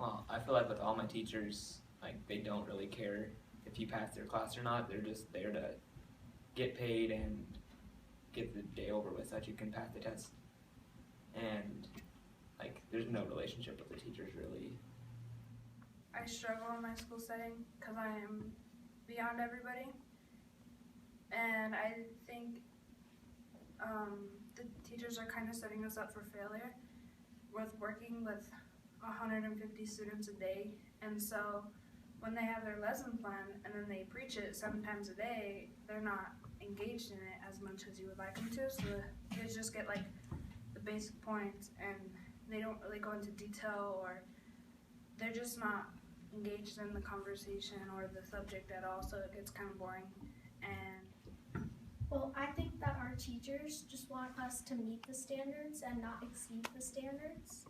Well, I feel like with all my teachers, like they don't really care if you pass their class or not. They're just there to get paid and get the day over with so that you can pass the test. And like there's no relationship with the teachers really. I struggle in my school setting because I am beyond everybody, and I think the teachers are kind of setting us up for failure with working with 150 students a day. And so when they have their lesson plan and then they preach it 7 times a day, they're not engaged in it as much as you would like them to. So the kids just get like the basic points and they don't really go into detail, or they're just not engaged in the conversation or the subject at all, so it gets kind of boring. And well, I think that our teachers just want us to meet the standards and not exceed the standards.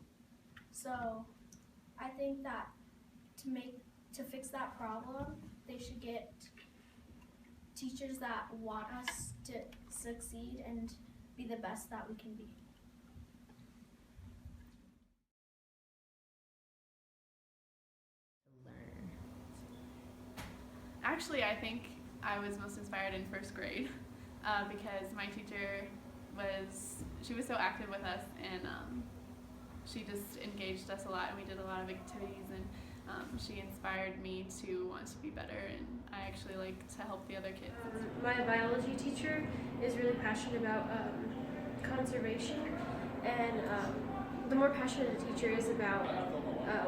So I think that to fix that problem, they should get teachers that want us to succeed and be the best that we can be. Actually, I think I was most inspired in first grade because my teacher was so active with us, and she just engaged us a lot, and we did a lot of activities, and she inspired me to want to be better, and I actually like to help the other kids. My biology teacher is really passionate about conservation, and the more passionate a teacher is about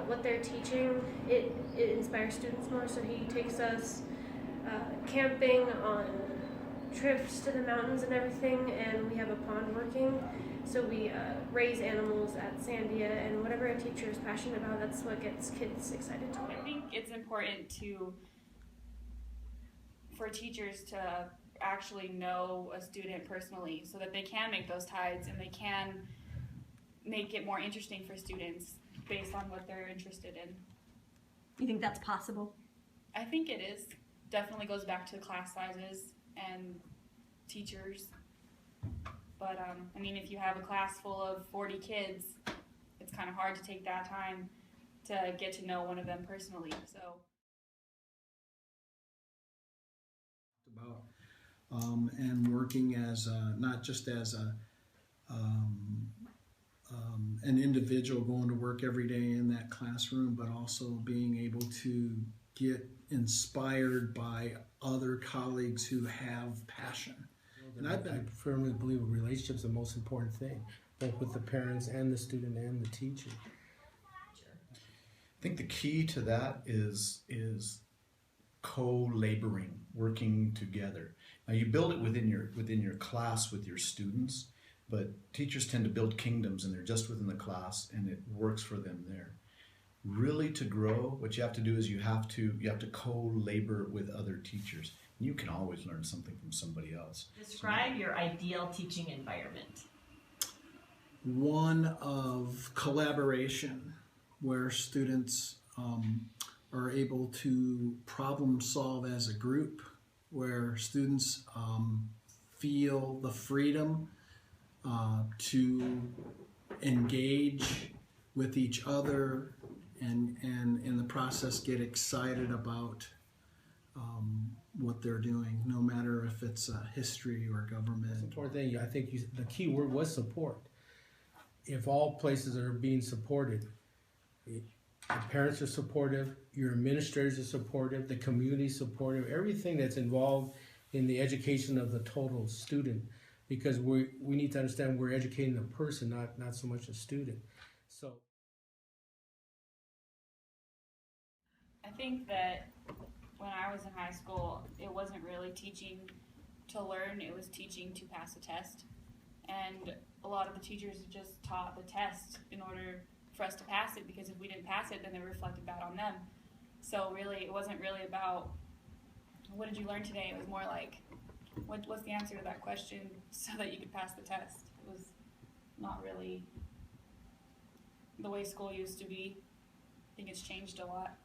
what they're teaching, it inspires students more. So he takes us camping, on trips to the mountains and everything, and we have a pond working. So we raise animals at Sandia, and whatever a teacher is passionate about, that's what gets kids excited to learn. I think it's important for teachers to actually know a student personally so that they can make those ties and they can make it more interesting for students based on what they're interested in. You think that's possible? I think it is. Definitely goes back to class sizes and teachers. But I mean, if you have a class full of 40 kids, it's kind of hard to take that time to get to know one of them personally. So. About and working as not just as an individual going to work every day in that classroom, but also being able to get inspired by other colleagues who have passion. And I firmly believe a relationship is the most important thing, both with the parents and the student and the teacher. I think the key to that is co-laboring, working together. Now you build it within your class with your students, but teachers tend to build kingdoms and they're just within the class and it works for them there. Really, to grow, what you have to do is you have to co-labor with other teachers. You can always learn something from somebody else. Describe your ideal teaching environment. One of collaboration, where students are able to problem solve as a group, where students feel the freedom to engage with each other and in the process get excited about what they're doing, no matter if it's history or government. That's the important thing. I think the key word was support. If all places are being supported, the parents are supportive, your administrators are supportive, the community is supportive, everything that's involved in the education of the total student, because we need to understand we're educating the person, not so much a student. So I think that when I was in high school, it wasn't really teaching to learn, it was teaching to pass a test. And a lot of the teachers just taught the test in order for us to pass it, because if we didn't pass it, then it reflected that on them. So really, it wasn't really about, what did you learn today? It was more like, what's the answer to that question so that you could pass the test? It was not really the way school used to be. I think it's changed a lot.